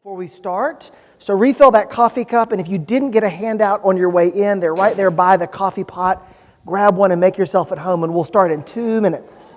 Before we start, so refill that coffee cup, and if you didn't get a handout on your way in, they're right there by the coffee pot. Grab one and make yourself at home, and we'll start in 2 minutes.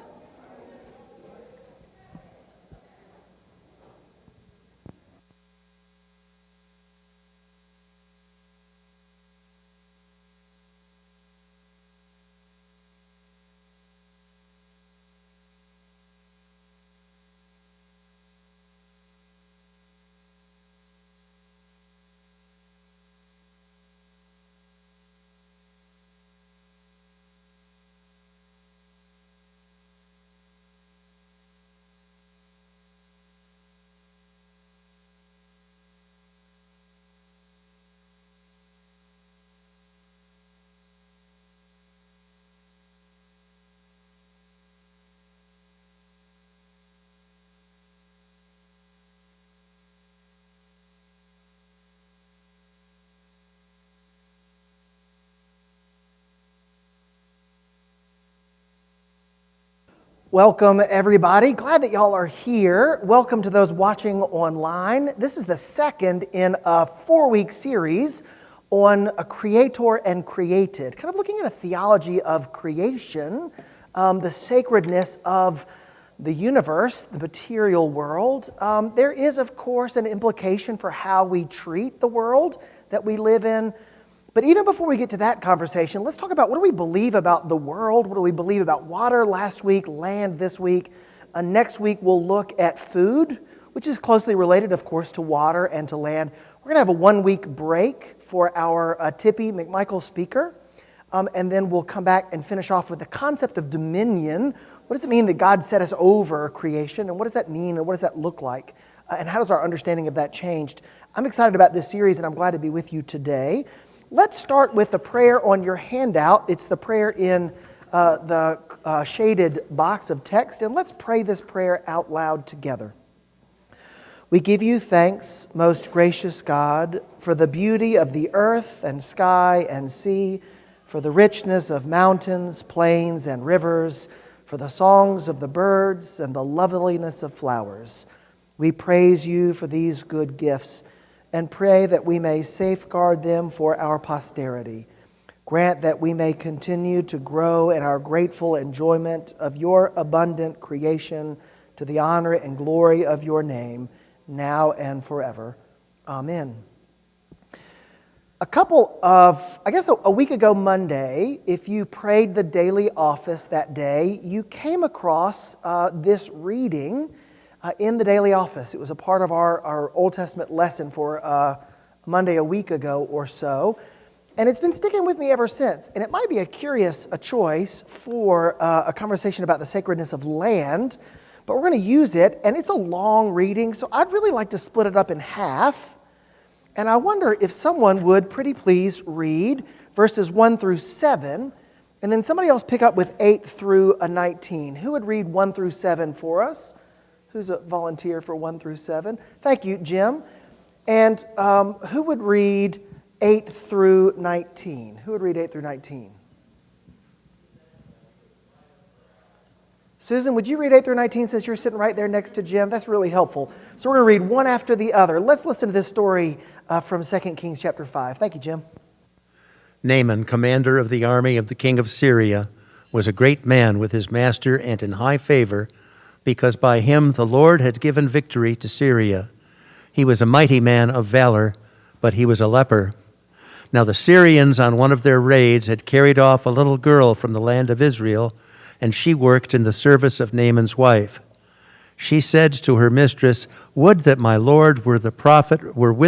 Welcome, everybody. Glad that y'all are here. Welcome to those watching online. This is the second in a 4-week series on a creator and created, kind of looking at a theology of creation, the sacredness of the universe, the material world. There is, of course, an implication for how we treat the world that we live in. But even before we get to that conversation, let's talk about what do we believe about the world? What do we believe about water last week, land this week? Next week, we'll look at food, which is closely related, of course, to water and to land. We're going to have a 1-week break for our Tippy McMichael speaker. And then we'll come back and finish off with the concept of dominion. What does it mean that God set us over creation? And what does that mean? And what does that look like? And how does our understanding of that change? I'm excited about this series, and I'm glad to be with you today. Let's start with the prayer on your handout. It's the prayer in the shaded box of text. And let's pray this prayer out loud together. We give you thanks, most gracious God, for the beauty of the earth and sky and sea, for the richness of mountains, plains, and rivers, for the songs of the birds and the loveliness of flowers. We praise you for these good gifts and pray that we may safeguard them for our posterity. Grant that we may continue to grow in our grateful enjoyment of your abundant creation to the honor and glory of your name, now and forever. Amen. A week ago Monday, if you prayed the daily office that day, you came across this reading in the daily office. It was a part of our Old Testament lesson for Monday a week ago or so. And it's been sticking with me ever since. And it might be a choice for a conversation about the sacredness of land, but we're going to use it. And it's a long reading, so I'd really like to split it up in half. And I wonder if someone would pretty please read verses 1 through 7, and then somebody else pick up with 8 through 19. Who would read 1 through 7 for us? Who's a volunteer for 1 through 7? Thank you, Jim. And who would read 8 through 19? Who would read 8 through 19? Susan, would you read 8 through 19 since you're sitting right there next to Jim? That's really helpful. So we're going to read one after the other. Let's listen to this story from 2 Kings chapter 5. Thank you, Jim. Naaman, commander of the army of the king of Syria, was a great man with his master and in high favor, because by him the Lord had given victory to Syria. He was a mighty man of valor, but he was a leper. Now the Syrians on one of their raids had carried off a little girl from the land of Israel, and she worked in the service of Naaman's wife. She said to her mistress, "Would that my Lord were with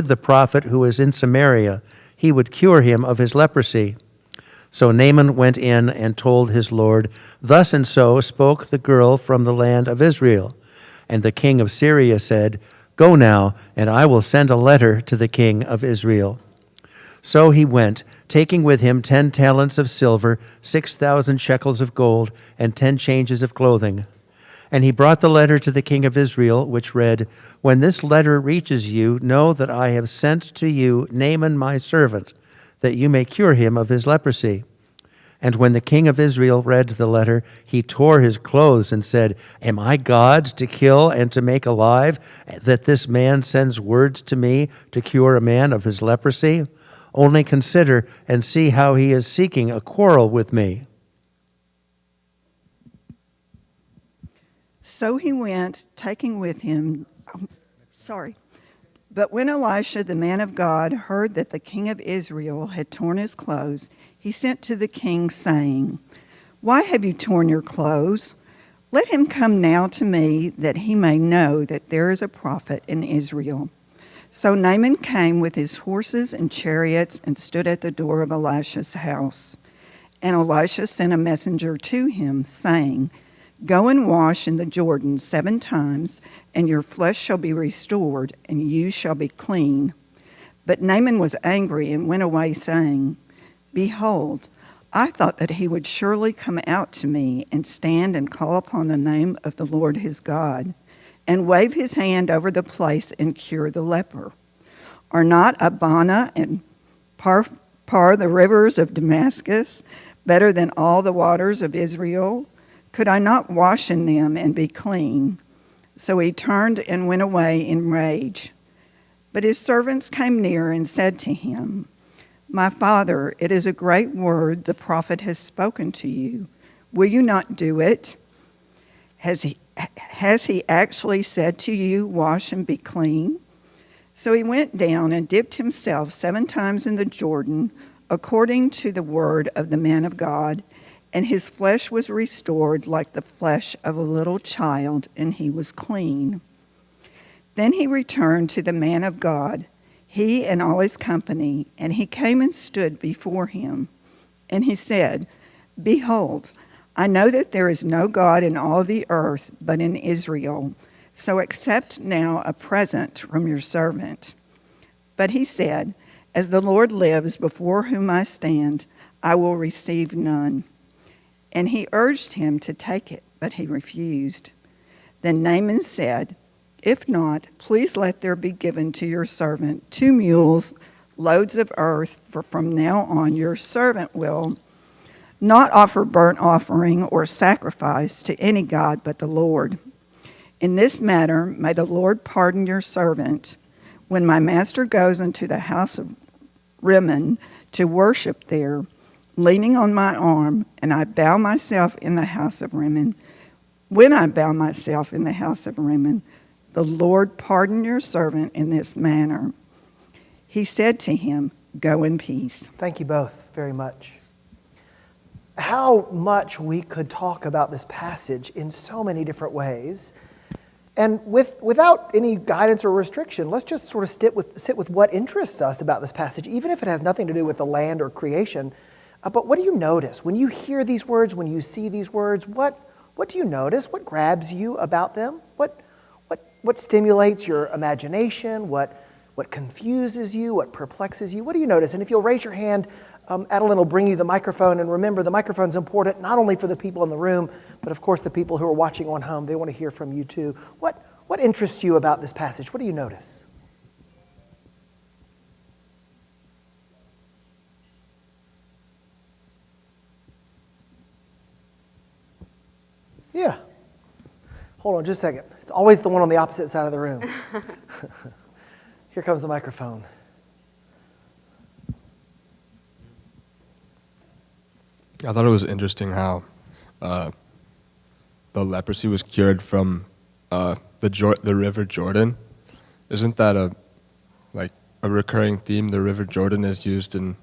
the prophet who is in Samaria. He would cure him of his leprosy." So Naaman went in and told his lord, "Thus and so spoke the girl from the land of Israel." And the king of Syria said, "Go now, and I will send a letter to the king of Israel." So he went, taking with him 10 talents of silver, 6,000 shekels of gold, and 10 changes of clothing. And he brought the letter to the king of Israel, which read, "When this letter reaches you, know that I have sent to you Naaman my servant, that you may cure him of his leprosy." And when the king of Israel read the letter, he tore his clothes and said, "Am I God to kill and to make alive, that this man sends word to me to cure a man of his leprosy? Only consider and see how he is seeking a quarrel with me." So he went, taking with him, But when Elisha, the man of God, heard that the king of Israel had torn his clothes, he sent to the king, saying, "Why have you torn your clothes? Let him come now to me, that he may know that there is a prophet in Israel." So Naaman came with his horses and chariots and stood at the door of Elisha's house. And Elisha sent a messenger to him, saying, "Go and wash in the Jordan 7 times, and your flesh shall be restored, and you shall be clean." But Naaman was angry and went away, saying, "Behold, I thought that he would surely come out to me and stand and call upon the name of the Lord his God, and wave his hand over the place and cure the leper. Are not Abana and Par, the rivers of Damascus, better than all the waters of Israel? Could I not wash in them and be clean?" So he turned and went away in rage. But his servants came near and said to him, "My father, it is a great word the prophet has spoken to you. Will you not do it? Has he actually said to you, 'Wash and be clean'?" So he went down and dipped himself 7 times in the Jordan, according to the word of the man of God, and his flesh was restored like the flesh of a little child, and he was clean. Then he returned to the man of God, he and all his company, and he came and stood before him. And he said, "Behold, I know that there is no God in all the earth but in Israel, so accept now a present from your servant." But he said, "As the Lord lives before whom I stand, I will receive none." And he urged him to take it, but he refused. Then Naaman said, "If not, please let there be given to your servant 2 mules, loads of earth, for from now on your servant will not offer burnt offering or sacrifice to any god but the Lord. In this matter may the Lord pardon your servant. When my master goes into the house of Rimmon to worship there, leaning on my arm, and I bow myself in the house of Rimmon. When I bow myself in the house of Rimmon, the Lord pardon your servant in this manner." He said to him, "Go in peace." Thank you both very much. How much we could talk about this passage in so many different ways. And without any guidance or restriction, let's just sort of sit with what interests us about this passage, even if it has nothing to do with the land or creation. But what do you notice? When you hear these words, when you see these words, what do you notice? What grabs you about them? What stimulates your imagination? What confuses you? What perplexes you? What do you notice? And if you'll raise your hand, Adeline will bring you the microphone. And remember, the microphone's important not only for the people in the room, but of course the people who are watching on home. They want to hear from you too. What interests you about this passage? What do you notice? Yeah. Hold on just a second. It's always the one on the opposite side of the room. Here comes the microphone. I thought it was interesting how the leprosy was cured from the River Jordan. Isn't that a recurring theme? The River Jordan is used in.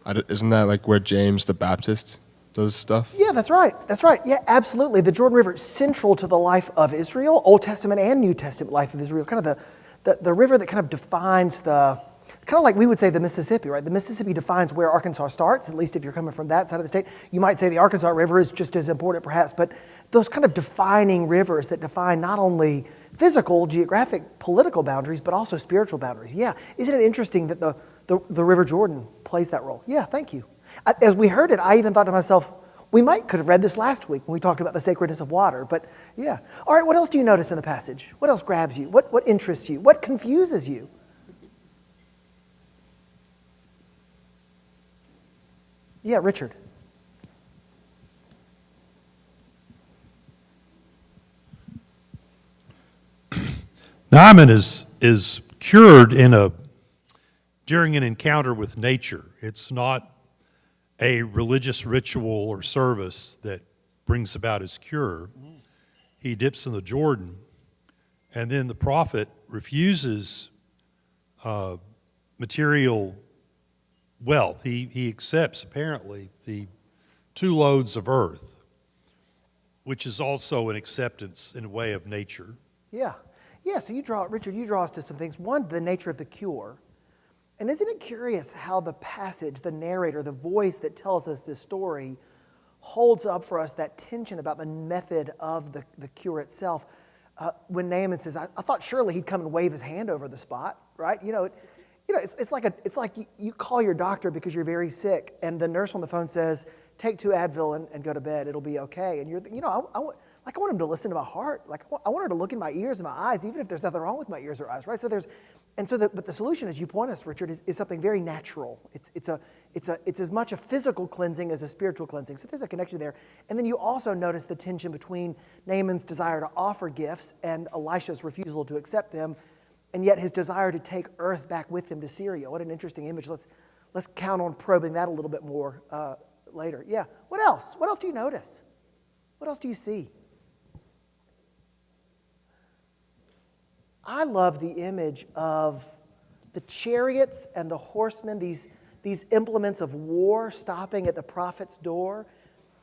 Isn't that like where James the Baptist does stuff? Yeah, that's right. That's right. Yeah, absolutely. The Jordan River is central to the life of Israel, Old Testament and New Testament life of Israel. Kind of the river that kind of defines kind of like we would say the Mississippi, right? The Mississippi defines where Arkansas starts, at least if you're coming from that side of the state. You might say the Arkansas River is just as important perhaps, but those kind of defining rivers that define not only physical, geographic, political boundaries, but also spiritual boundaries. Yeah, isn't it interesting that the River Jordan plays that role? Yeah, thank you. As we heard it, I even thought to myself, we could have read this last week when we talked about the sacredness of water, but yeah. All right, what else do you notice in the passage? What else grabs you? What interests you? What confuses you? Yeah, Richard. Naaman is cured during an encounter with nature. It's not a religious ritual or service that brings about his cure. He dips in the Jordan, and then the prophet refuses material wealth. He accepts, apparently, the 2 loads of earth, which is also an acceptance in a way of nature. Yeah. Yeah, so Richard, you draw us to some things. One, the nature of the cure. And isn't it curious how the passage, the narrator, the voice that tells us this story holds up for us that tension about the method of the cure itself? When Naaman says, I thought surely he'd come and wave his hand over the spot, right? It's like you call your doctor because you're very sick, and the nurse on the phone says, take 2 Advil and go to bed, it'll be okay. And I want him to listen to my heart. Like I want her to look in my ears and my eyes, even if there's nothing wrong with my ears or eyes, right? But the solution, as you point us, Richard, is something very natural. It's as much a physical cleansing as a spiritual cleansing. So there's a connection there. And then you also notice the tension between Naaman's desire to offer gifts and Elisha's refusal to accept them, and yet his desire to take earth back with him to Syria. What an interesting image. Let's count on probing that a little bit more later. Yeah. What else? What else do you notice? What else do you see? I love the image of the chariots and the horsemen, these implements of war stopping at the prophet's door,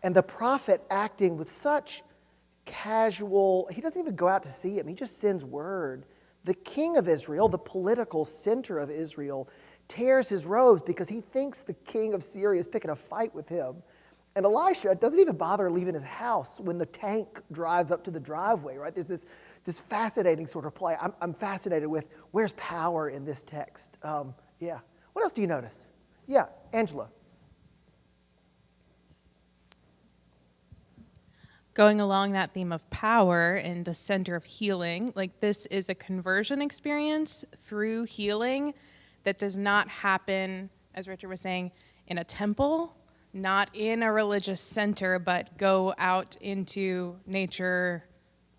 and the prophet acting with such casual, he doesn't even go out to see him, he just sends word. The king of Israel, the political center of Israel, tears his robes because he thinks the king of Syria is picking a fight with him. And Elisha doesn't even bother leaving his house when the tank drives up to the driveway, right? There's this fascinating sort of play. I'm fascinated with where's power in this text. Yeah. What else do you notice? Yeah, Angela. Going along that theme of power and the center of healing, like this is a conversion experience through healing that does not happen, as Richard was saying, in a temple, not in a religious center, but go out into nature,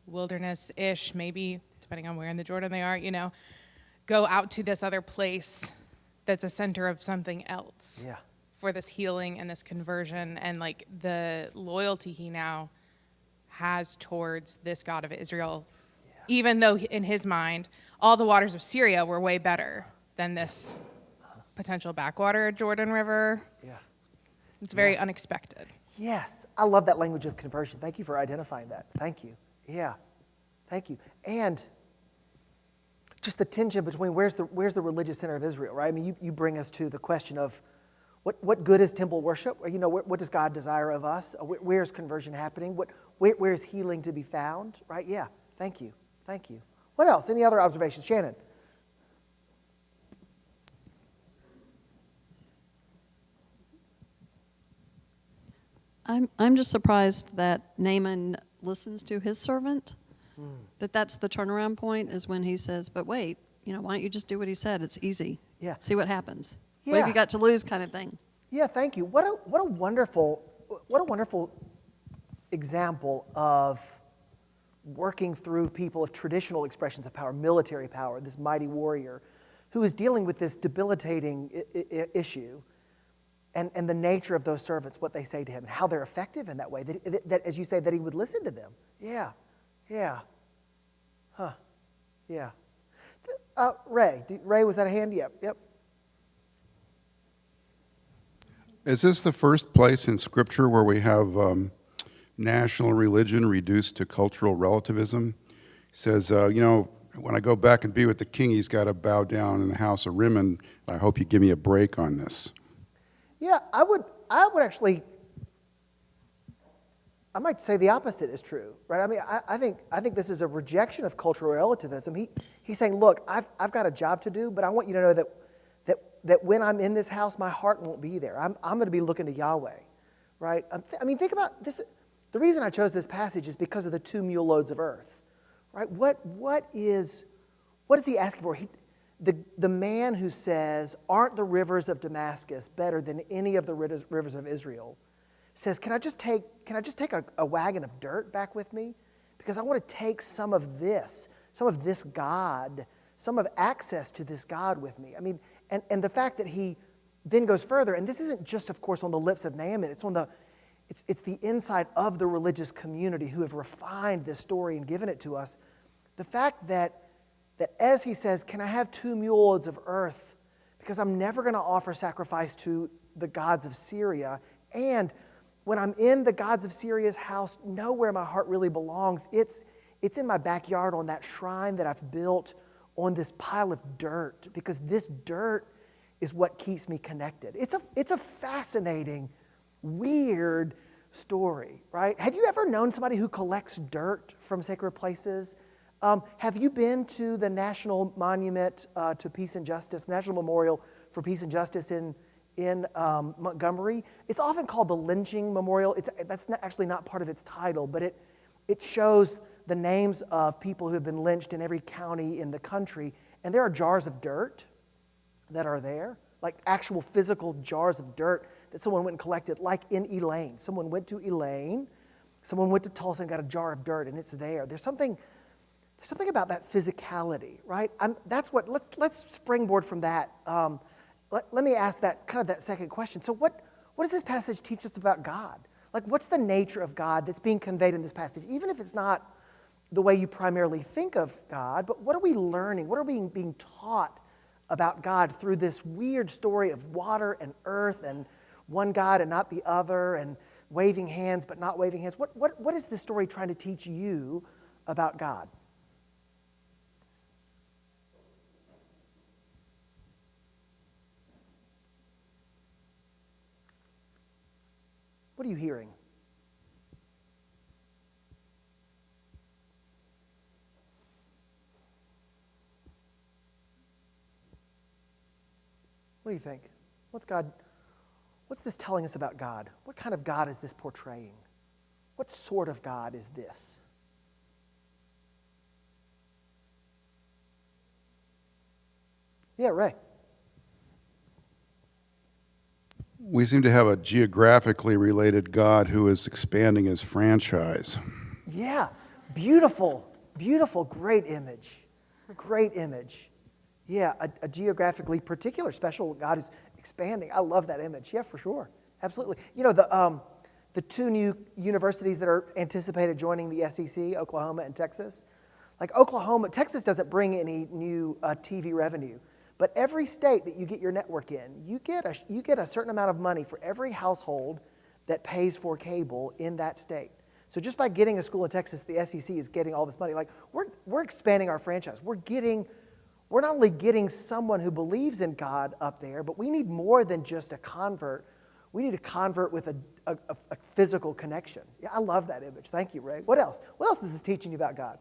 wilderness-ish, maybe, depending on where in the Jordan they are, go out to this other place that's a center of something else for this healing and this conversion and like the loyalty he now has towards this God of Israel, even though in his mind, all the waters of Syria were way better than this potential backwater Jordan River. Yeah. It's very unexpected. Yes, I love that language of conversion. Thank you for identifying that. Thank you. Yeah, thank you. And just the tension between where's the religious center of Israel, right? I mean, you bring us to the question of what good is temple worship? What does God desire of us? Where's conversion happening? Where's healing to be found? Right? Yeah. Thank you. Thank you. What else? Any other observations, Shannon? I'm just surprised that Naaman listens to his servant. That's the turnaround point is when he says, "But wait, why don't you just do what he said? It's easy. Yeah. See what happens. Yeah. What have you got to lose?" kind of thing. Yeah, thank you. What a wonderful example of working through people of traditional expressions of power, military power, this mighty warrior who is dealing with this debilitating issue and the nature of those servants, what they say to him, and how they're effective in that way, that as you say, that he would listen to them. Yeah, yeah, huh, yeah. Ray, was that a hand? Yep. Is this the first place in Scripture where we have national religion reduced to cultural relativism? He says, when I go back and be with the king, he's got to bow down in the house of Rimmon. I hope you give me a break on this. Yeah, I would actually, I might say the opposite is true, right? I mean, I think this is a rejection of cultural relativism. He's saying, look, I've got a job to do, but I want you to know that when I'm in this house, my heart won't be there. I'm going to be looking to Yahweh, right? I mean, think about this. The reason I chose this passage is because of the 2 mule loads of earth, right? What is he asking for? The man who says, aren't the rivers of Damascus better than any of the rivers of Israel, says, can I just take a wagon of dirt back with me? Because I want to take some of this some of this God, some of access to this God with me. I mean, and the fact that he then goes further, and this isn't just, of course, on the lips of Naaman, it's the inside of the religious community who have refined this story and given it to us. The fact that as he says, can I have 2 mules of earth? Because I'm never going to offer sacrifice to the gods of Syria. And when I'm in the gods of Syria's house, know where my heart really belongs. It's in my backyard on that shrine that I've built on this pile of dirt, because this dirt is what keeps me connected. It's a fascinating, weird story, right? Have you ever known somebody who collects dirt from sacred places? Have you been to the National Monument to Peace and Justice, National Memorial for Peace and Justice in Montgomery? It's often called the Lynching Memorial. That's actually not part of its title, but it shows the names of people who have been lynched in every county in the country, and there are jars of dirt that are there, like actual physical jars of dirt that someone went and collected, like in Elaine. Someone went to Elaine, someone went to Tulsa and got a jar of dirt, and it's there. There's something about that physicality, right? Let's springboard from that. Let me ask that second question. So what does this passage teach us about God? Like, what's the nature of God that's being conveyed in this passage? Even if it's not the way you primarily think of God, but what are we learning? What are we being taught about God through this weird story of water and earth and one God and not the other, and waving hands but not waving hands? What is this story trying to teach you about God? What are you hearing? What do you think? What's this telling us about God? What kind of God is this portraying? What sort of God is this? Yeah, Ray. We seem to have a geographically related God who is expanding his franchise. Yeah, beautiful, great image. Great image. Yeah, a geographically particular special God is expanding. I love that image. Yeah, for sure. Absolutely. You know, the 2 new universities that are anticipated joining the SEC, Oklahoma and Texas. Like Texas doesn't bring any new TV revenue, but every state that you get your network in, you get a certain amount of money for every household that pays for cable in that state. So just by getting a school in Texas, the SEC is getting all this money. Like, we're expanding our franchise. We're not only getting someone who believes in God up there, but we need more than just a convert. We need a convert with a physical connection. Yeah, I love that image. Thank you, Ray. What else? What else is this teaching you about God?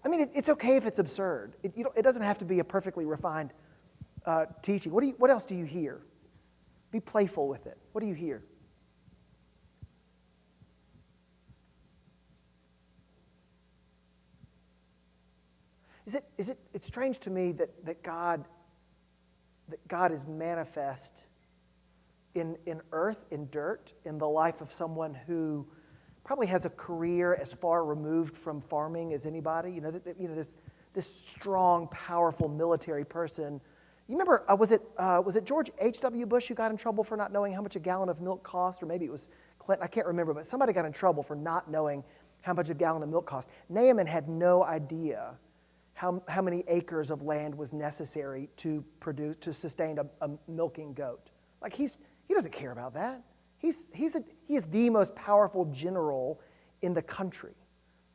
I mean, it's okay if it's absurd. It doesn't have to be a perfectly refined teaching. What else do you hear? Be playful with it. What do you hear? It's strange to me that God is manifest in earth, in dirt, in the life of someone who probably has a career as far removed from farming as anybody. You know, this strong, powerful military person. You remember, was it George H.W. Bush who got in trouble for not knowing how much a gallon of milk cost? Or maybe it was Clinton, I can't remember, but somebody got in trouble for not knowing how much a gallon of milk cost. Naaman had no idea how many acres of land was necessary to sustain a milking goat. Like, he doesn't care about that. He is the most powerful general in the country.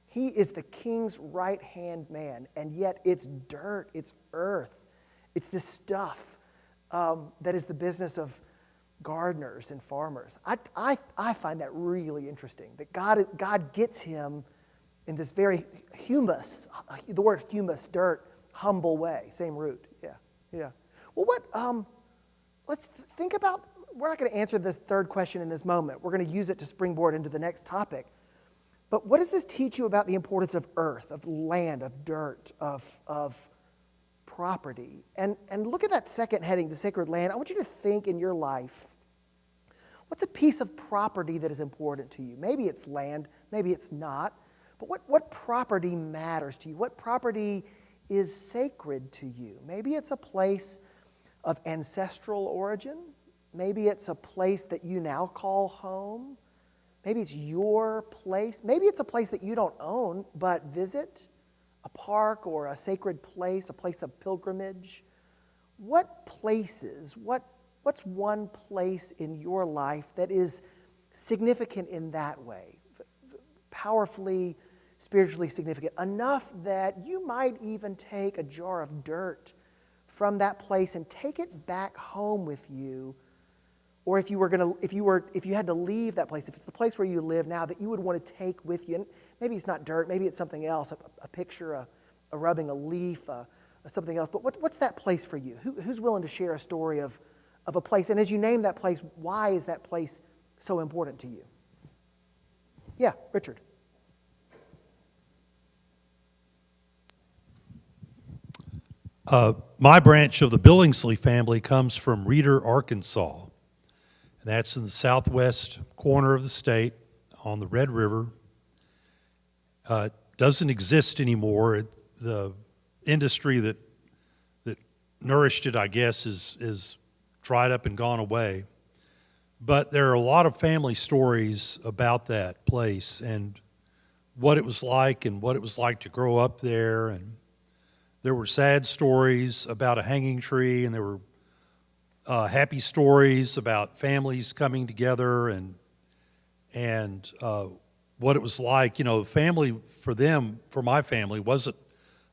He is the king's right-hand man, and yet it's dirt, it's earth, it's this stuff that is the business of gardeners and farmers. I find that really interesting, that God gets him in this very the word humus, dirt, humble way, same root. Yeah. Well, let's think about, we're not going to answer this third question in this moment. We're going to use it to springboard into the next topic. But what does this teach you about the importance of earth, of land, of dirt, of property? And look at that second heading, the sacred land. I want you to think in your life, what's a piece of property that is important to you? Maybe it's land, maybe it's not. But what property matters to you? What property is sacred to you? Maybe it's a place of ancestral origin. Maybe it's a place that you now call home. Maybe it's your place. Maybe it's a place that you don't own but visit, a park or a sacred place, a place of pilgrimage. What places, what's one place in your life that is significant in that way, powerfully, spiritually significant, enough that you might even take a jar of dirt from that place and take it back home with you? Or if you had to leave that place, if it's the place where you live now, that you would want to take with you, and maybe it's not dirt, maybe it's something else, a picture, a rubbing a leaf, something else. But what's that place for you? Who's willing to share a story of a place? And as you name that place, why is that place so important to you? Yeah, Richard. My branch of the Billingsley family comes from Reeder, Arkansas. That's in the southwest corner of the state on the Red River. Doesn't exist anymore. The industry that nourished it, I guess, is dried up and gone away. But there are a lot of family stories about that place and what it was like and what it was like to grow up there. And there were sad stories about a hanging tree, and there were happy stories about families coming together and what it was like. You know, family for them, for my family, wasn't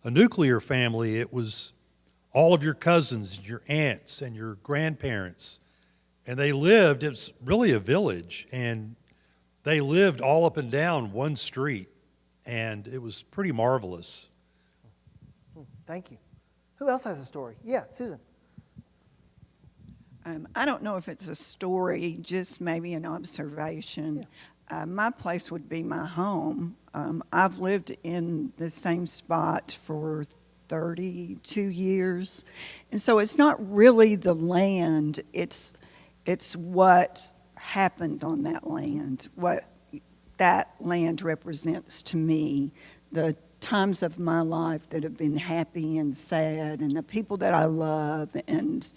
a nuclear family. It was all of your cousins, and your aunts, and your grandparents. And they lived, it was really a village, and they lived all up and down one street. And it was pretty marvelous. Thank you. Who else has a story? Yeah, Susan. I don't know if it's a story, just maybe an observation. Yeah. My place would be my home. I've lived in the same spot for 32 years. And so it's not really the land, it's what happened on that land, what that land represents to me, the times of my life that have been happy and sad, and the people that I love, and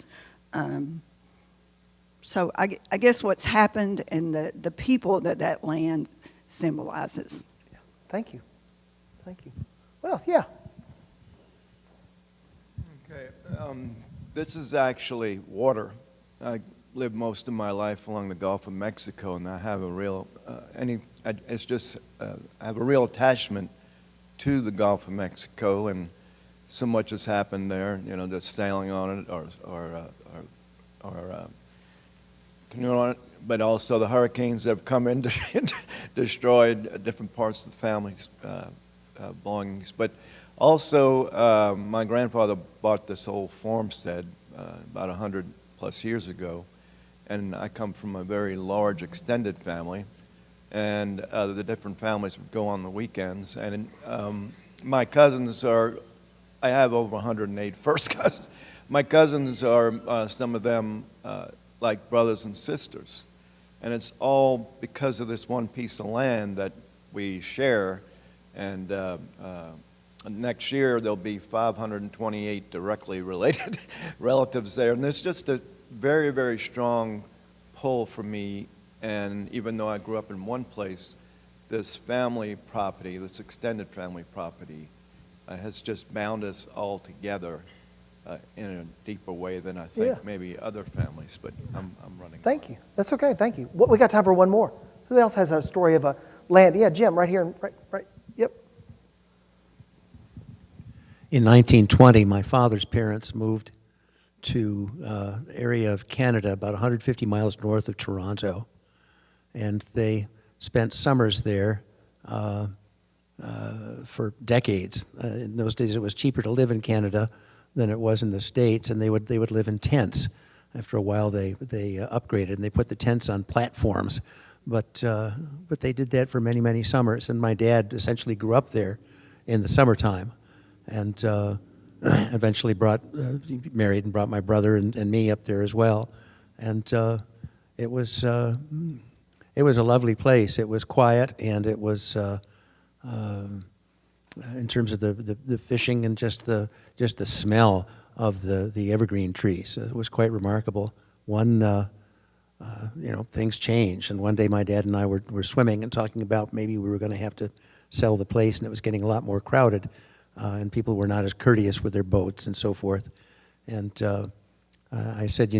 so I guess what's happened and the people that land symbolizes. Yeah. Thank you. Thank you. What else? Yeah. Okay. This is actually water. I lived most of my life along the Gulf of Mexico, and I have a real I have a real attachment to the Gulf of Mexico, and so much has happened there. You know, just sailing on it or canoeing on it, but also the hurricanes that have come in and destroyed different parts of the family's belongings. But also, my grandfather bought this old farmstead about 100 plus years ago, and I come from a very large extended family, and the different families would go on the weekends. And my cousins are, I have over 108 first cousins. My cousins are, some of them, like brothers and sisters. And it's all because of this one piece of land that we share. And next year there'll be 528 directly related relatives there. And there's just a very, very strong pull for me. And even though I grew up in one place, this family property, this extended family property, has just bound us all together in a deeper way than I think maybe other families. But I'm running. Thank you. That's okay. Thank you. We got time for one more. Who else has a story of a land? Yeah, Jim, right here. Right. Yep. In 1920, my father's parents moved to an area of Canada about 150 miles north of Toronto, and they spent summers there for decades. In those days, it was cheaper to live in Canada than it was in the States, and they would live in tents. After a while, they upgraded, and they put the tents on platforms. But they did that for many, many summers, and my dad essentially grew up there in the summertime, and eventually married and brought my brother and me up there as well. And it was a lovely place. It was quiet, and it was in terms of the fishing and just the smell of the evergreen trees. It was quite remarkable. Things changed, and one day my dad and I were swimming and talking about maybe we were going to have to sell the place, and it was getting a lot more crowded, and people were not as courteous with their boats and so forth. And I said,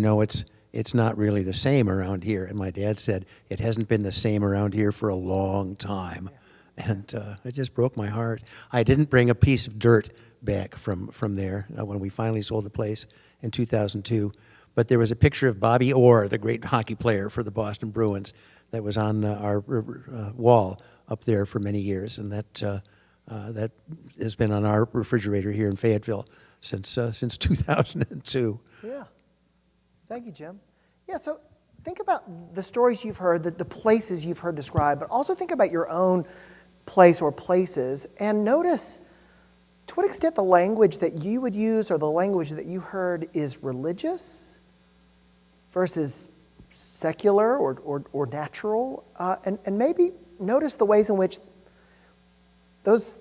it's not really the same around here. And my dad said, it hasn't been the same around here for a long time. And it just broke my heart. I didn't bring a piece of dirt back from there when we finally sold the place in 2002. But there was a picture of Bobby Orr, the great hockey player for the Boston Bruins, that was on our wall up there for many years. And that has been on our refrigerator here in Fayetteville since 2002. Yeah. Thank you, Jim. Yeah, so think about the stories you've heard, the places you've heard described, but also think about your own place or places, and notice to what extent the language that you would use or the language that you heard is religious versus secular or natural, and maybe notice the ways in which that's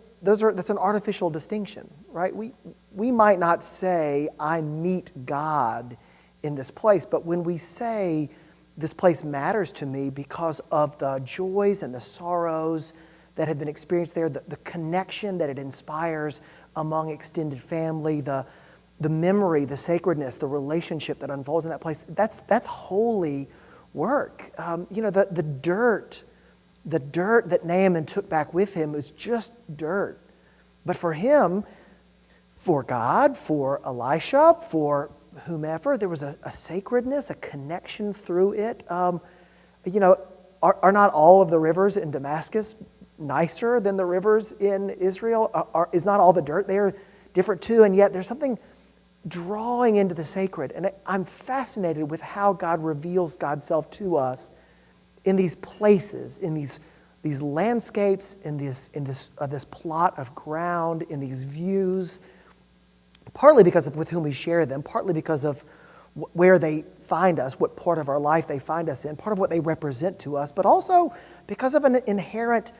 an artificial distinction, right? We might not say, I meet God in this place, but when we say this place matters to me because of the joys and the sorrows that have been experienced there, the connection that it inspires among extended family, the memory, the sacredness, the relationship that unfolds in that place, that's holy work. The dirt that Naaman took back with him was just dirt. But for him, for God, for Elisha, for whomever, there was a sacredness, a connection through it. Are not all of the rivers in Damascus nicer than the rivers in Israel? Is not all the dirt there different too? And yet there's something drawing into the sacred. And I'm fascinated with how God reveals God's self to us in these places, in these landscapes, in this plot of ground, in these views, partly because of with whom we share them, partly because of where they find us, what part of our life they find us in, part of what they represent to us, but also because of an inherent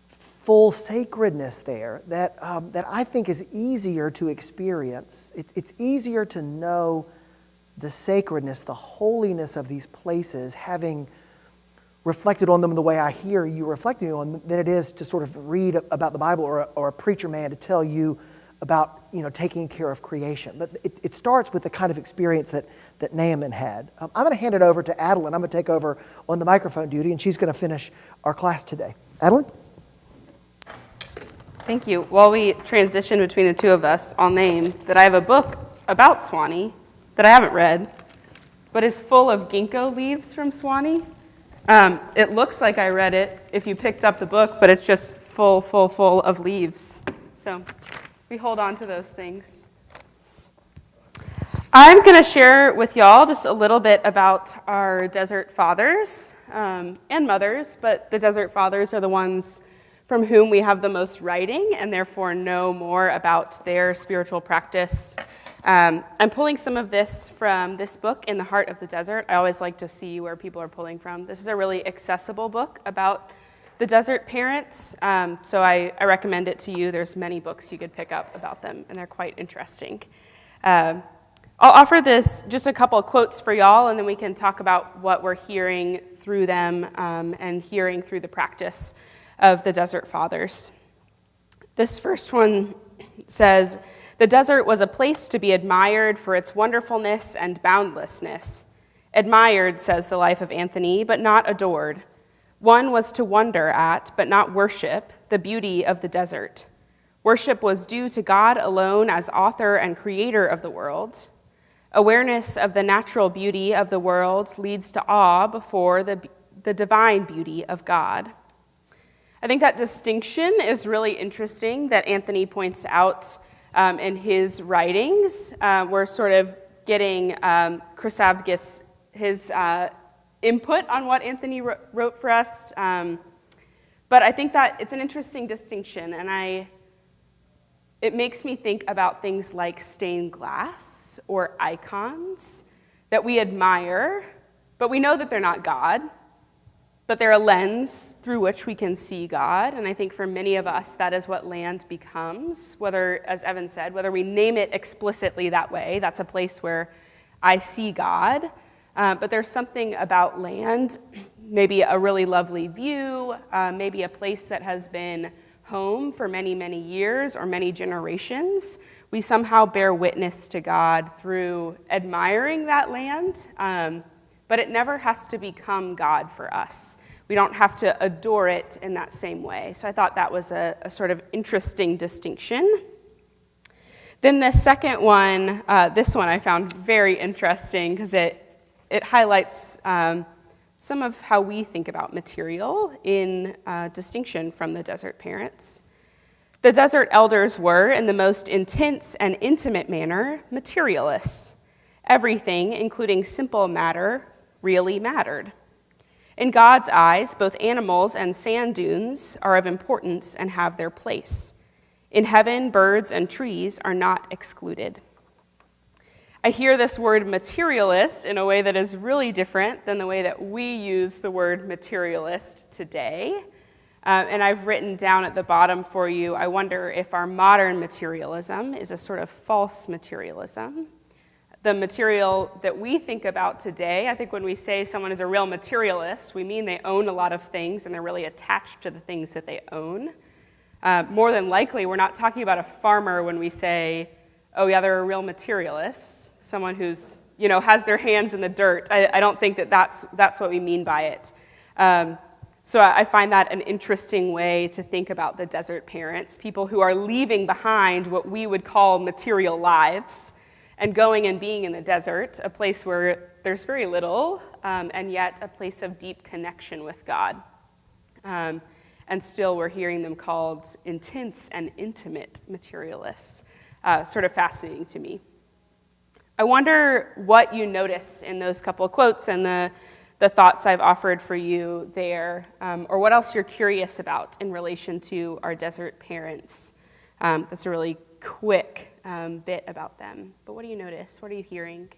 full sacredness there that I think is easier to experience. It's easier to know the sacredness, the holiness of these places, having reflected on them the way I hear you reflecting on them, than it is to sort of read about the Bible or a preacher man to tell you about taking care of creation. But it starts with the kind of experience that Naaman had. I'm going to hand it over to Adeline. I'm going to take over on the microphone duty, and she's going to finish our class today. Adeline? Thank you. While we transition between the two of us, I'll name that I have a book about Swanee that I haven't read, but is full of ginkgo leaves from Swanee. It looks like I read it if you picked up the book, but it's just full of leaves. So we hold on to those things. I'm going to share with y'all just a little bit about our desert fathers and mothers, but the desert fathers are the ones from whom we have the most writing and therefore know more about their spiritual practice. I'm pulling some of this from this book, In the Heart of the Desert. I always like to see where people are pulling from. This is a really accessible book about the desert parents, so I recommend it to you. There's many books you could pick up about them, and they're quite interesting. I'll offer this, just a couple of quotes for y'all, and then we can talk about what we're hearing through them and hearing through the practice of the desert fathers. This first one says, "The desert was a place to be admired for its wonderfulness and boundlessness. Admired, says the life of Anthony, but not adored. One was to wonder at, but not worship, the beauty of the desert. Worship was due to God alone as author and creator of the world. Awareness of the natural beauty of the world leads to awe before the divine beauty of God." I think that distinction is really interesting that Anthony points out in his writings. We're sort of getting Chrysavgis, his input on what Anthony wrote for us. But I think that it's an interesting distinction, and it makes me think about things like stained glass or icons that we admire, but we know that they're not God. but they're a lens through which we can see God. And I think for many of us, that is what land becomes, whether, as Evan said, whether we name it explicitly that way, that's a place where I see God. But there's something about land, maybe a really lovely view, maybe a place that has been home for many, many years or many generations. We somehow bear witness to God through admiring that land, but it never has to become God for us. We don't have to adore it in that same way. So I thought that was a sort of interesting distinction. Then the second one, this one I found very interesting because it highlights some of how we think about material in distinction from the desert parents. The desert elders were, in the most intense and intimate manner, materialists. Everything, including simple matter, really mattered. In God's eyes, both animals and sand dunes are of importance and have their place. In heaven, birds and trees are not excluded. I hear this word materialist in a way that is really different than the way that we use the word materialist today. And I've written down at the bottom for you, I wonder if our modern materialism is a sort of false materialism. The material that we think about today, I think when we say someone is a real materialist, we mean they own a lot of things and they're really attached to the things that they own. More than likely, we're not talking about a farmer when we say, oh yeah, they're a real materialist, someone who's, has their hands in the dirt. I don't think that's what we mean by it. So I find that an interesting way to think about the desert parents, people who are leaving behind what we would call material lives and going and being in the desert, a place where there's very little, and yet a place of deep connection with God. And still we're hearing them called intense and intimate materialists. Sort of fascinating to me. I wonder what you notice in those couple of quotes and the thoughts I've offered for you there, or what else you're curious about in relation to our desert parents. That's a really quick bit about them. But what do you notice? What are you hearing?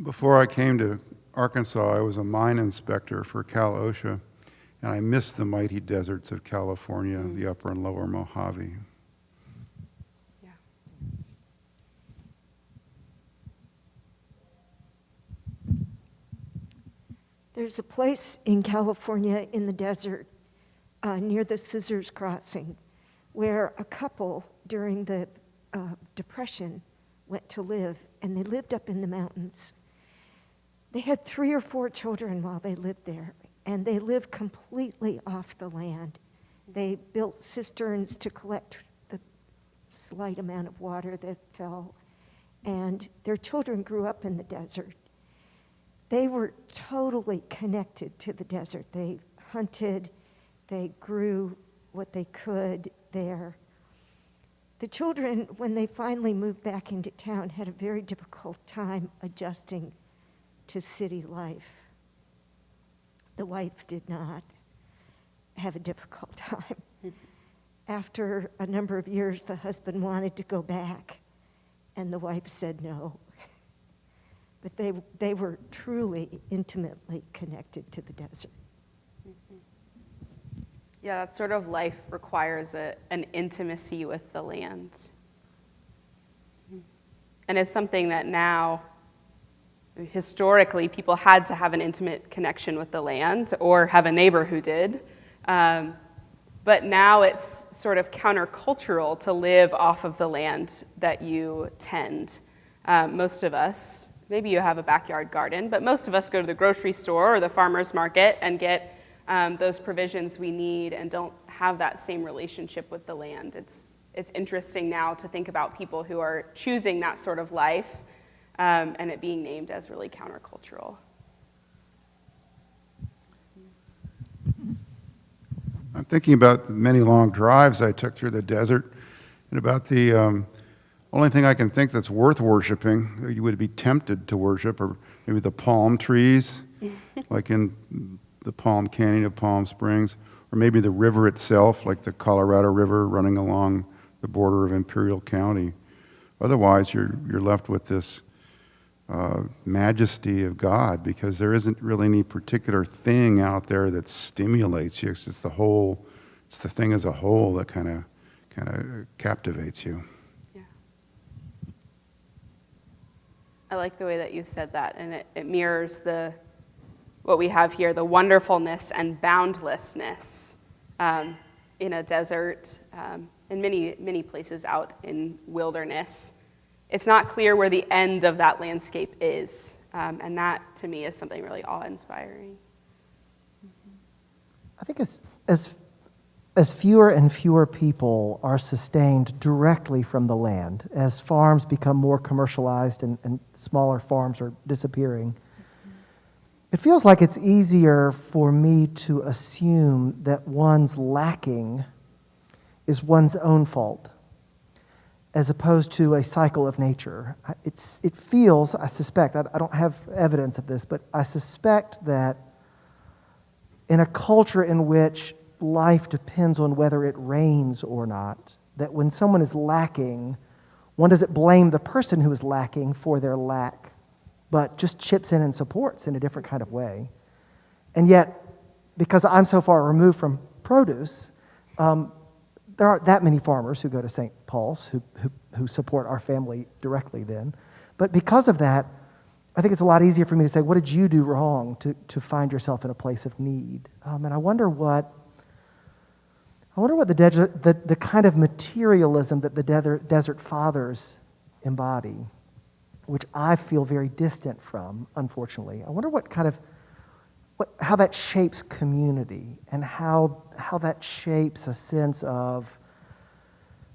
Before I came to Arkansas, I was a mine inspector for Cal OSHA, and I missed the mighty deserts of California, the upper and lower Mojave. Yeah. There's a place in California in the desert near the Scissors Crossing where a couple during the Depression went to live, and they lived up in the mountains. They had 3 or 4 children while they lived there, and they lived completely off the land. They built cisterns to collect the slight amount of water that fell, and their children grew up in the desert. They were totally connected to the desert. They hunted, they grew what they could there. The children, when they finally moved back into town, had a very difficult time adjusting to city life. The wife did not have a difficult time. After a number of years, the husband wanted to go back, and the wife said no. But they were truly intimately connected to the desert. Yeah, that sort of life requires an intimacy with the land. And it's something that now, historically, people had to have an intimate connection with the land or have a neighbor who did. But now it's sort of countercultural to live off of the land that you tend. Most of us, maybe you have a backyard garden, but most of us go to the grocery store or the farmer's market and get those provisions we need and don't have that same relationship with the land. It's interesting now to think about people who are choosing that sort of life and it being named as really countercultural. I'm thinking about the many long drives I took through the desert and about the only thing I can think that's worth worshiping, that you would be tempted to worship, or maybe the palm trees, like in the Palm Canyon of Palm Springs, or maybe the river itself, like the Colorado River running along the border of Imperial County. Otherwise, you're left with this majesty of God, because there isn't really any particular thing out there that stimulates you. It's just the whole, it's the thing as a whole that kind of captivates you. Yeah. I like the way that you said that, and it mirrors what we have here, the wonderfulness and boundlessness in a desert, in many places out in wilderness. It's not clear where the end of that landscape is, and that, to me, is something really awe-inspiring. I think as fewer and fewer people are sustained directly from the land, as farms become more commercialized and smaller farms are disappearing, it feels like it's easier for me to assume that one's lacking is one's own fault, as opposed to a cycle of nature. It feels, I suspect, I don't have evidence of this, but I suspect that in a culture in which life depends on whether it rains or not, that when someone is lacking, one doesn't blame the person who is lacking for their lack, but just chips in and supports in a different kind of way. And yet, because I'm so far removed from produce, there aren't that many farmers who go to St. Paul's who support our family directly then. But because of that, I think it's a lot easier for me to say, what did you do wrong to find yourself in a place of need? And I wonder what the kind of materialism that the Desert Fathers embody, which I feel very distant from, unfortunately. I wonder how that shapes community and how that shapes a sense of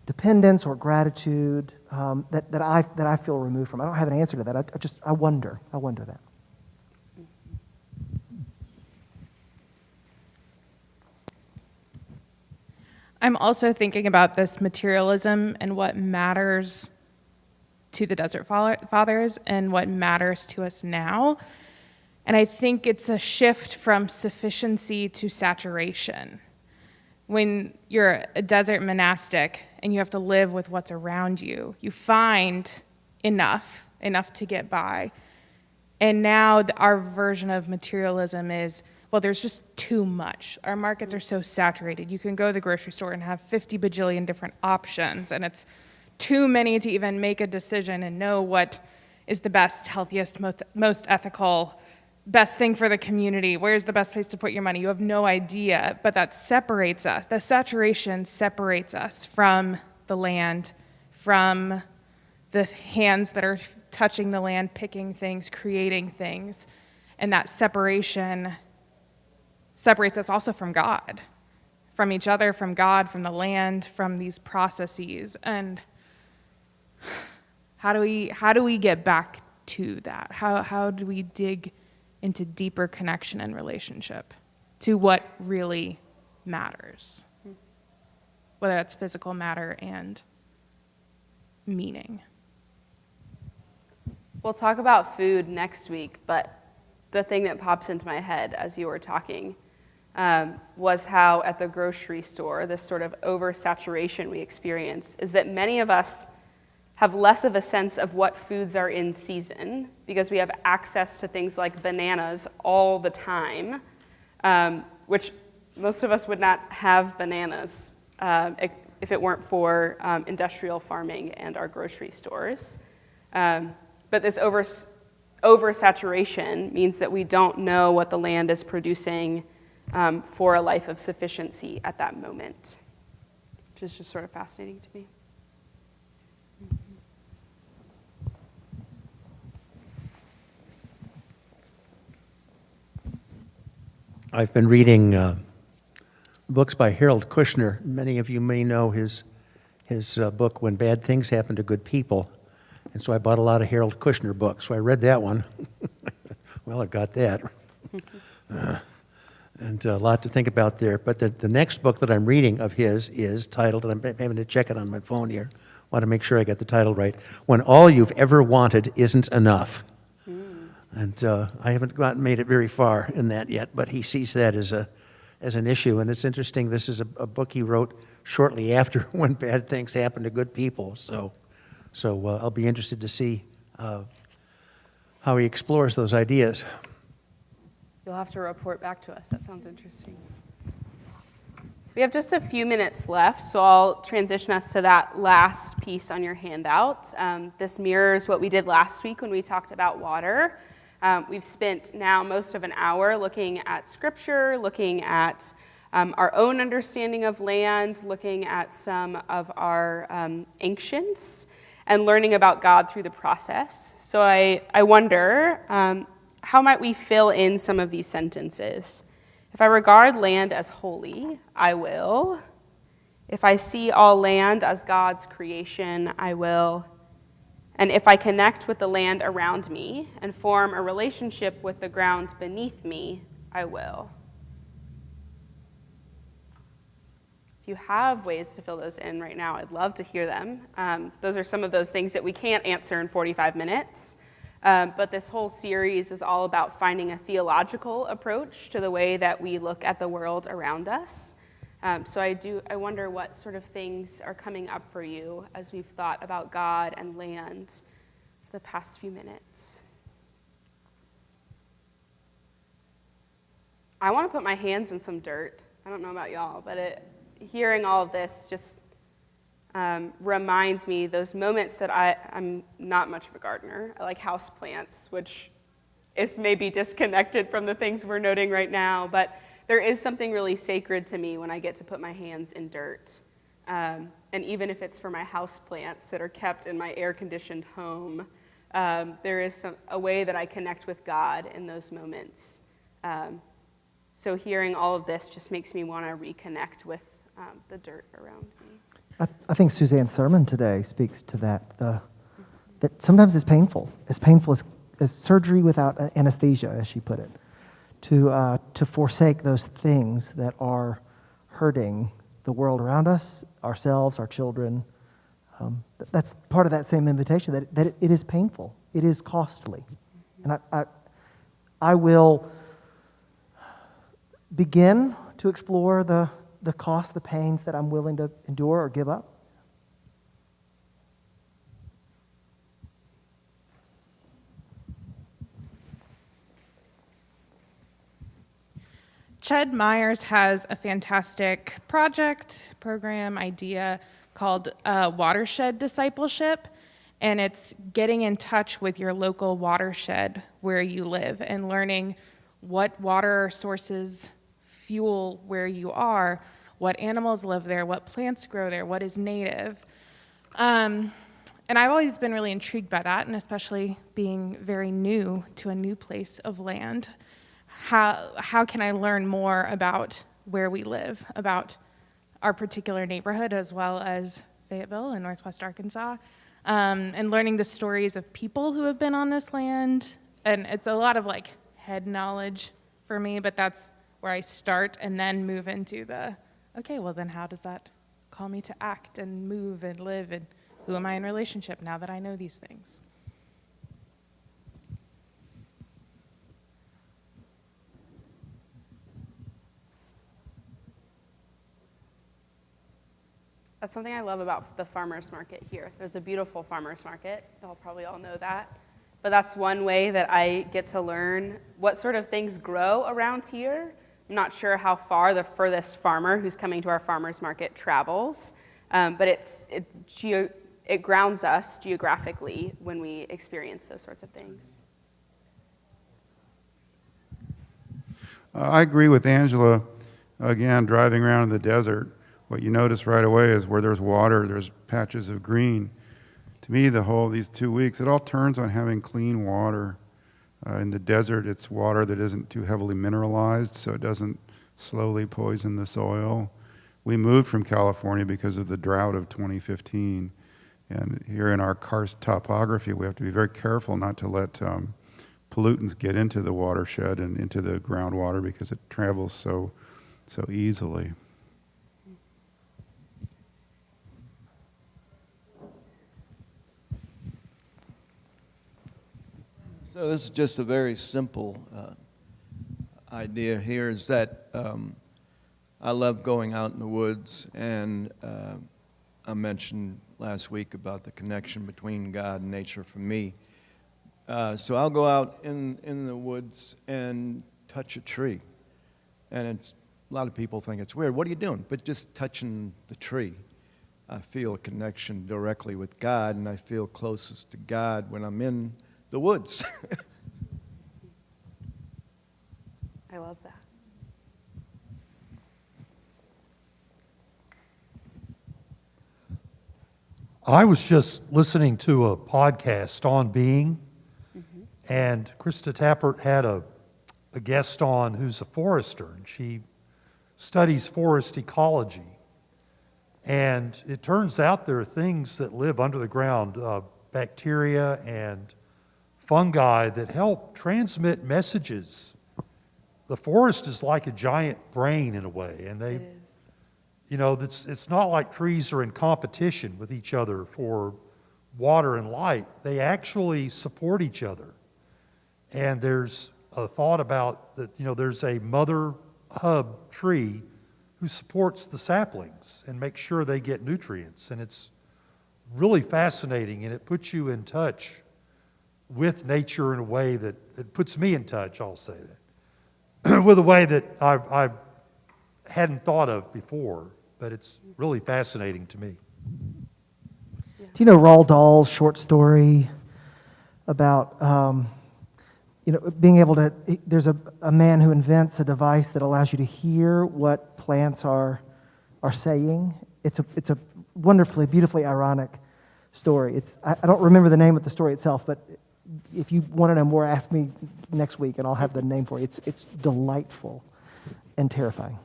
dependence or gratitude that I feel removed from. I don't have an answer to that. I wonder that. I'm also thinking about this materialism and what matters to the Desert Fathers and what matters to us now. And I think it's a shift from sufficiency to saturation. When you're a desert monastic and you have to live with what's around you, you find enough to get by. And now our version of materialism is, well, there's just too much. Our markets are so saturated. You can go to the grocery store and have 50 bajillion different options, and it's too many to even make a decision and know what is the best, healthiest, most ethical, best thing for the community. Where's the best place to put your money? You have no idea, but that separates us. The saturation separates us from the land, from the hands that are touching the land, picking things, creating things. And that separation separates us also from God, from each other, from God, from the land, from these processes. And how do we get back to that? How do we dig into deeper connection and relationship to what really matters, whether that's physical matter and meaning? We'll talk about food next week, but the thing that pops into my head as you were talking was how at the grocery store, this sort of oversaturation we experience is that many of us have less of a sense of what foods are in season because we have access to things like bananas all the time, which most of us would not have bananas if it weren't for industrial farming and our grocery stores. But this oversaturation means that we don't know what the land is producing for a life of sufficiency at that moment, which is just sort of fascinating to me. I've been reading books by Harold Kushner. Many of you may know his book, When Bad Things Happen to Good People. And so I bought a lot of Harold Kushner books. So I read that one. Well, I got that. And a lot to think about there. But the next book that I'm reading of his is titled, and I'm having to check it on my phone here, want to make sure I get the title right, When All You've Ever Wanted Isn't Enough. And I haven't made it very far in that yet, but he sees that as an issue. And it's interesting, this is a book he wrote shortly after when bad things happen to good people. So I'll be interested to see how he explores those ideas. You'll have to report back to us. That sounds interesting. We have just a few minutes left, so I'll transition us to that last piece on your handout. This mirrors what we did last week when we talked about water. We've spent now most of an hour looking at Scripture, looking at our own understanding of land, looking at some of our ancients, and learning about God through the process. So I wonder, how might we fill in some of these sentences? If I regard land as holy, I will. If I see all land as God's creation, I will. And if I connect with the land around me and form a relationship with the ground beneath me, I will. If you have ways to fill those in right now, I'd love to hear them. Those are some of those things that we can't answer in 45 minutes. But this whole series is all about finding a theological approach to the way that we look at the world around us. So I wonder what sort of things are coming up for you as we've thought about God and land for the past few minutes. I want to put my hands in some dirt. I don't know about y'all, but hearing all of this just reminds me those moments that I'm not much of a gardener. I like house plants, which is maybe disconnected from the things we're noting right now, but there is something really sacred to me when I get to put my hands in dirt. And even if it's for my house plants that are kept in my air-conditioned home, there is a way that I connect with God in those moments. So hearing all of this just makes me want to reconnect with the dirt around me. I think Suzanne's sermon today speaks to that. That sometimes it's painful as surgery without anesthesia, as she put it, to forsake those things that are hurting the world around us, ourselves, our children. That's part of that same invitation, that it is painful, it is costly. And I will begin to explore the cost, the pains that I'm willing to endure or give up. Ched Myers has a fantastic program, idea called Watershed Discipleship, and it's getting in touch with your local watershed where you live and learning what water sources fuel where you are, what animals live there, what plants grow there, what is native. And I've always been really intrigued by that, and especially being very new to a new place of land. How can I learn more about where we live, about our particular neighborhood, as well as Fayetteville and Northwest Arkansas, and learning the stories of people who have been on this land. And it's a lot of head knowledge for me, but that's where I start and then move into okay, well then how does that call me to act and move and live, and who am I in relationship now that I know these things? That's something I love about the farmer's market here. There's a beautiful farmer's market. Y'all probably all know that. But that's one way that I get to learn what sort of things grow around here. I'm not sure how far the furthest farmer who's coming to our farmer's market travels, but it grounds us geographically when we experience those sorts of things. I agree with Angela. Again, driving around in the desert, what you notice right away is where there's water, there's patches of green. To me, these 2 weeks, it all turns on having clean water. In the desert, it's water that isn't too heavily mineralized, so it doesn't slowly poison the soil. We moved from California because of the drought of 2015. And here in our karst topography, we have to be very careful not to let pollutants get into the watershed and into the groundwater because it travels so easily. So this is just a very simple idea here is that I love going out in the woods, and I mentioned last week about the connection between God and nature for me. So I'll go out in the woods and touch a tree. And a lot of people think it's weird. What are you doing? But just touching the tree, I feel a connection directly with God, and I feel closest to God when I'm in the woods. I love that. I was just listening to a podcast on being, and Krista Tappert had a guest on who's a forester, and she studies forest ecology. And it turns out there are things that live under the ground, bacteria and fungi that help transmit messages. The forest is like a giant brain in a way, and they, you know, it's not like trees are in competition with each other for water and light. They actually support each other. And there's a thought about that, you know, there's a mother hub tree who supports the saplings and makes sure they get nutrients. And it's really fascinating, and it puts you in touch with nature in a way that it puts me in touch, I'll say that, with a way that I hadn't thought of before, but it's really fascinating to me. Do you know Roald Dahl's short story about, being able to, there's a man who invents a device that allows you to hear what plants are saying. It's a wonderfully, beautifully ironic story. I don't remember the name of the story itself, but if you want to know more, ask me next week and I'll have the name for you. It's delightful and terrifying.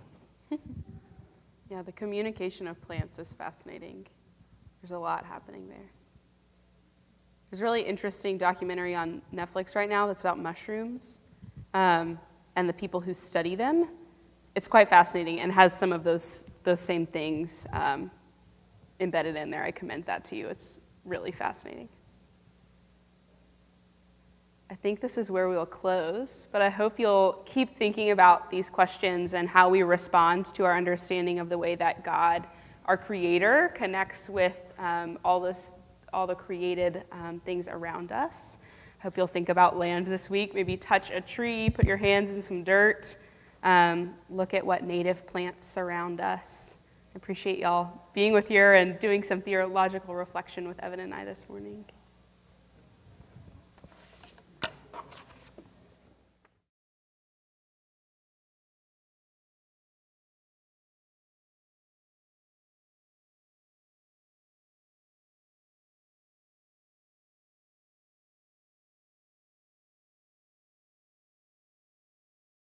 Yeah, the communication of plants is fascinating. There's a lot happening there. There's a really interesting documentary on Netflix right now that's about mushrooms and the people who study them. It's quite fascinating and has some of those same things embedded in there. I commend that to you. It's really fascinating. I think this is where we will close, but I hope you'll keep thinking about these questions and how we respond to our understanding of the way that God, our Creator, connects with all the created things around us. I hope you'll think about land this week. Maybe touch a tree, put your hands in some dirt, look at what native plants surround us. I appreciate y'all being with you and doing some theological reflection with Evan and I this morning.